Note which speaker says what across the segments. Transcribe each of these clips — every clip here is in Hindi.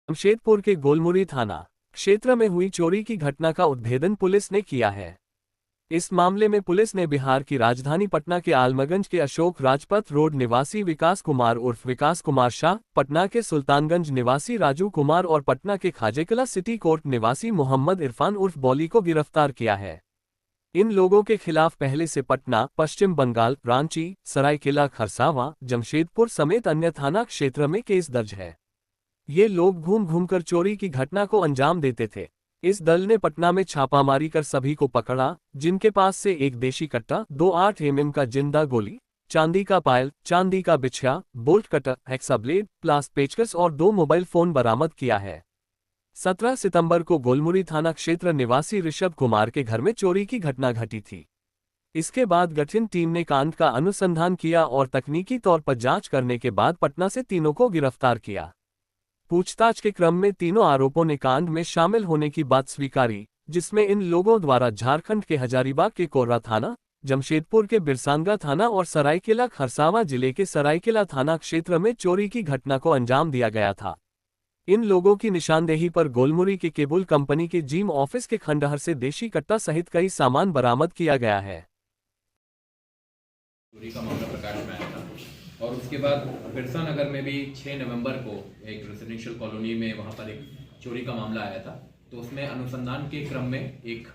Speaker 1: जमशेदपुर के गोलमुरी थाना क्षेत्र में हुई चोरी की घटना का उद्भेदन पुलिस ने किया है। इस मामले में पुलिस ने बिहार की राजधानी पटना के आलमगंज के अशोक राजपथ रोड निवासी विकास कुमार उर्फ विकास कुमार शाह, पटना के सुल्तानगंज निवासी राजू कुमार और पटना के खाजेकला सिटी कोर्ट निवासी मोहम्मद इरफान उर्फ बॉली को गिरफ्तार किया है। इन लोगों के खिलाफ पहले से पटना, पश्चिम बंगाल, रांची, सरायकेला खरसावां, जमशेदपुर समेत अन्य थाना क्षेत्र में केस दर्ज है। ये लोग घूम घूमकर चोरी की घटना को अंजाम देते थे। इस दल ने पटना में छापामारी कर सभी को पकड़ा, जिनके पास से एक देशी कट्टा, 2.8 mm का जिंदा गोली, चांदी का पायल, चांदी का बिछिया, bolt cutter, hexa blade, pliers पेचकस और 2 मोबाइल फोन बरामद किया है। 17 सितंबर को गोलमुरी थाना क्षेत्र निवासी ऋषभ कुमार के घर में चोरी की घटना घटी थी। इसके बाद गठित टीम ने कांड का अनुसंधान किया और तकनीकी तौर पर जांच करने के बाद पटना से तीनों को गिरफ्तार किया। पूछताछ के क्रम में तीनों आरोपों ने कांड में शामिल होने की बात स्वीकारी, जिसमें इन लोगों द्वारा झारखंड के हजारीबाग के कोर्रा थाना, जमशेदपुर के बिरसांगा थाना और सरायकेला खरसावां जिले के सरायकेला थाना क्षेत्र में चोरी की घटना को अंजाम दिया गया था। इन लोगों की निशानदेही पर गोलमुरी के केबुल कंपनी के जीम ऑफिस के खंडहर से देशी कट्टा सहित कई सामान बरामद किया गया है।
Speaker 2: चोरी का मामला प्रकाश में आया था और उसके बाद बिरसा नगर में भी 6 नवंबर को एक रेजिडेंशियल कॉलोनी में वहां पर एक चोरी का मामला आया था। तो उसमें अनुसंधान के क्रम में एक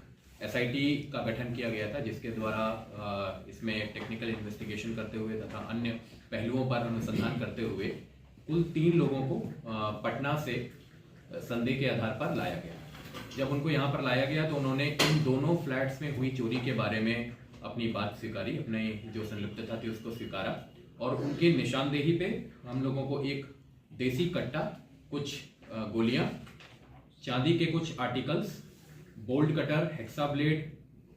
Speaker 2: एसआईटी का गठन किया गया था, जिसके द्वारा इसमें टेक्निकल इन्वेस्टिगेशन करते हुए तथा अन्य पहलुओं पर अनुसंधान करते हुए कुल 3 लोगों को पटना से संदेह के आधार पर लाया गया। जब उनको यहाँ पर लाया गया तो उन्होंने इन दोनों फ्लैट्स में हुई चोरी के बारे में अपनी बात स्वीकारी, अपने जो संलिप्तता थी उसको स्वीकारा और उनकी निशानदेही पे हम लोगों को एक देसी कट्टा, कुछ गोलियां, चांदी के कुछ articles, bolt cutter, hexa blade,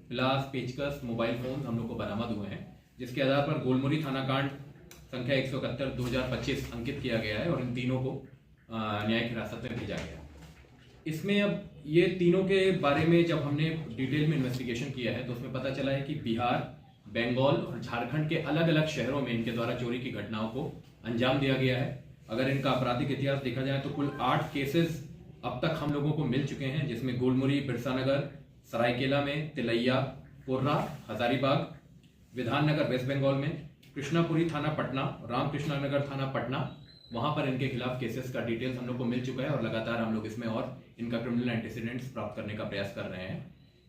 Speaker 2: pliers, पेचकस, मोबाइल फोन हम लोग को बरामद हुए हैं, जिसके आधार पर गोलमुरी थाना कांड संख्या 171/2025 अंकित किया गया है और इन तीनों को न्यायिक हिरासत में भेजा गया। इसमें अब ये तीनों के बारे में जब हमने डिटेल में इन्वेस्टिगेशन किया है तो उसमें पता चला है कि बिहार, बंगाल और झारखंड के अलग अलग शहरों में इनके द्वारा चोरी की घटनाओं को अंजाम दिया गया है। अगर इनका आपराधिक इतिहास देखा जाए तो कुल 8 केसेस अब तक हम लोगों को मिल चुके हैं, जिसमें गोलमुरी, बिरसानगर, सरायकेला में, तिलैया, कोर्रा, हजारीबाग, विधाननगर वेस्ट बंगाल में, कृष्णापुरी थाना पटना, रामकृष्णा नगर थाना पटना, वहां पर इनके खिलाफ केसेस का डिटेल्स हम लोग को मिल चुका है और लगातार हम लोग इसमें और इनका क्रिमिनल एंटीसीडेंट्स प्राप्त करने का प्रयास कर रहे हैं।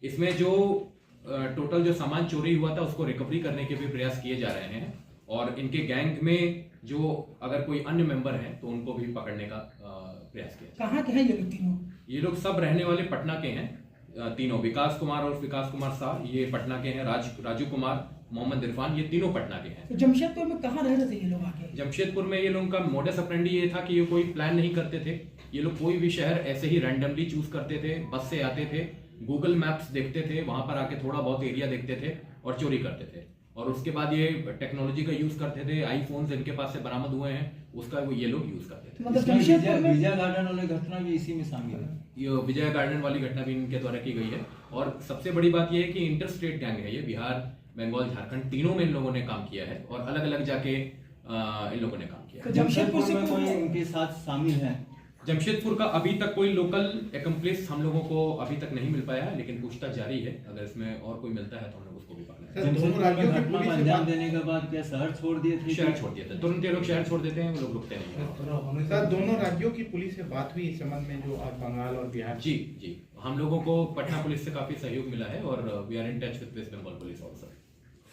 Speaker 2: इसमें जो टोटल जो सामान चोरी हुआ था उसको रिकवरी करने के भी प्रयास किए जा रहे हैं और इनके गैंग में जो अगर कोई अन्य मेंबर हैं तो उनको भी पकड़ने का प्रयास किया।
Speaker 3: कहाँ के हैं ये लोग तीनों?
Speaker 2: ये लोग सब रहने वाले पटना के हैं तीनों। विकास कुमार और विकास कुमार शाह ये पटना के हैं, राजू कुमार, मोहम्मद इरफान ये तीनों पटना के हैं।
Speaker 3: तो जमशेदपुर में कहाँ रह रहे थे ये लोग आके?
Speaker 2: जमशेदपुर में ये लोगों का मोडस ऑपरेंडी ये था कि ये कोई प्लान नहीं करते थे। ये लोग कोई भी शहर ऐसे ही रैंडमली चूज करते थे, बस से आते थे, गूगल मैप्स देखते थे, वहां पर आके थोड़ा बहुत एरिया देखते थे और चोरी करते थे और उसके बाद ये टेक्नोलॉजी का यूज करते थे। आईफोन्स इनके पास से बरामद हुए हैं, उसका वो ये लोग यूज करते थे।
Speaker 3: मतलब जमशेदपुर में
Speaker 4: विजय गार्डन वाली घटना भी इसी में शामिल है।
Speaker 2: ये विजय गार्डन वाली घटना भी इनके द्वारा की गई है और सबसे बड़ी बात यह है कि इंटर स्टेट गैंग है ये। बिहार, बंगाल, झारखंड तीनों में इन लोगों ने काम किया है और अलग अलग जाके इन लोगों ने काम किया।
Speaker 3: तो जमशेदपुर से
Speaker 4: में कोई इनके साथ शामिल है?
Speaker 2: जमशेदपुर का अभी तक कोई लोकल एक्म्प्लिस हम लोगों को अभी तक नहीं मिल पाया है, लेकिन पूछताछ जारी है। अगर इसमें और कोई मिलता है तो हम लोग उसको भी पकड़ेंगे।
Speaker 4: घटना को अंजाम देने के बाद क्या शहर छोड़ दिए थे?
Speaker 2: शहर छोड़ दिए थे तुरंत। ये लोग शहर छोड़ देते हैं, वो लोग रुकते नहीं।
Speaker 5: सर, दोनों राज्यों की पुलिस से बात हुई इस संबंध में, जो आज बंगाल और बिहार?
Speaker 2: जी, हम लोगों को पटना पुलिस से काफी सहयोग मिला है और we are in touch with West Bengal police also.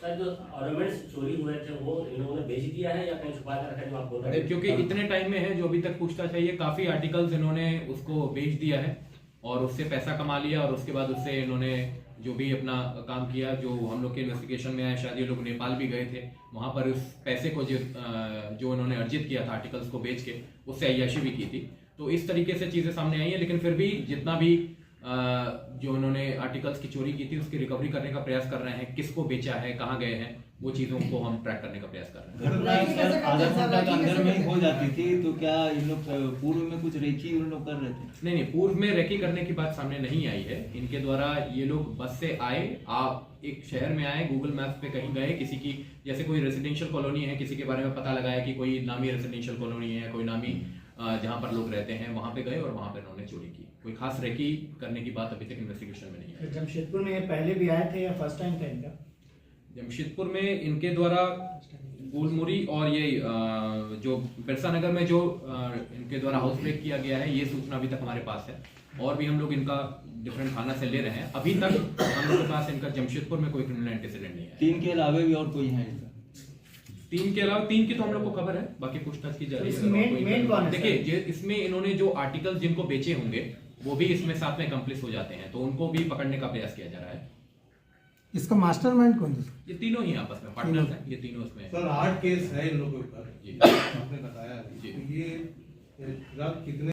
Speaker 6: Sir, जो ऑर्नामेंट्स चोरी हुए थे वो इन्होंने बेच दिया है या कहीं छुपा कर रखा है जो आप बोल रहे हैं?
Speaker 2: क्योंकि इतने टाइम में है जो अभी तक पूछताछ है, ये काफी आर्टिकल्स इन्होंने उसको बेच दिया है और उससे पैसा कमा लिया और उसके बाद उससे इन्होंने जो भी अपना काम किया, जो हम लोग के इन्वेस्टिगेशन में आया, शायद ये लोग नेपाल भी गए थे, वहां पर उस पैसे को जो इन्होंने अर्जित किया था आर्टिकल्स को बेच के, उससे अय्याशी भी की थी। तो इस तरीके से चीजें सामने आई है, लेकिन फिर भी जितना भी जो उन्होंने आर्टिकल्स की चोरी की थी उसकी रिकवरी करने का प्रयास कर रहे हैं। किसको बेचा है, कहाँ गए हैं, वो चीजों को हम ट्रैक करने का प्रयास कर रहे हैं।
Speaker 4: आधा घंटा के अंदर में ही हो जाती थी, तो क्या इन लोग पूर्व में कुछ रेकी उन लोग कर रहे थे?
Speaker 2: नहीं, पूर्व में रेकी करने की बात सामने नहीं आई है। इनके द्वारा ये लोग बस से आए, आप एक शहर में आए, गूगल मैप्स पे कहीं गए, किसी की जैसे कोई रेजिडेंशियल कॉलोनी है, किसी के बारे में पता लगाया कि कोई नामी रेजिडेंशियल कॉलोनी है, कोई नामी जहाँ पर लोग रहते हैं वहाँ पे गए और वहाँ पे इन्होंने चोरी की। कोई खास रेकी करने की बात अभी तक इन्वेस्टिगेशन में नहीं है।
Speaker 7: जमशेदपुर में ये पहले भी आए थे या फर्स्ट टाइम था इनका?
Speaker 2: जमशेदपुर में इनके द्वारा गुलमुरी और ये जो बिरसा नगर में जो इनके द्वारा हाउस ब्रेक किया गया है, ये सूचना अभी तक हमारे पास है और भी हम लोग इनका डिफरेंट थाना से ले रहे हैं। अभी तक हम लोग के पास इनका जमशेदपुर में कोई क्रिमिनल एंटीसीडेंट नहीं है।
Speaker 4: 3 के अलावा भी और कोई है इनका?
Speaker 2: 3 के अलावा 3 की तो हम लोग को खबर है, बाकी पूछताछ की जा रही
Speaker 7: इसमें मेन कौन है?
Speaker 2: देखिए इसमें इन्होंने जो आर्टिकल्स जिनको बेचे होंगे वो भी इसमें साथ में कंप्लीट हो जाते हैं, तो उनको भी पकड़ने का प्रयास किया जा रहा है।
Speaker 8: इसका मास्टरमाइंड कौन था?
Speaker 2: ये तीनों ही आपस में पार्टनर्स हैं, ये तीनों इसमें।
Speaker 9: सर 8 केस है इन लोगों के ऊपर,
Speaker 2: जी
Speaker 9: आपने बताया।
Speaker 2: जी।
Speaker 9: तो ये ड्रग कितने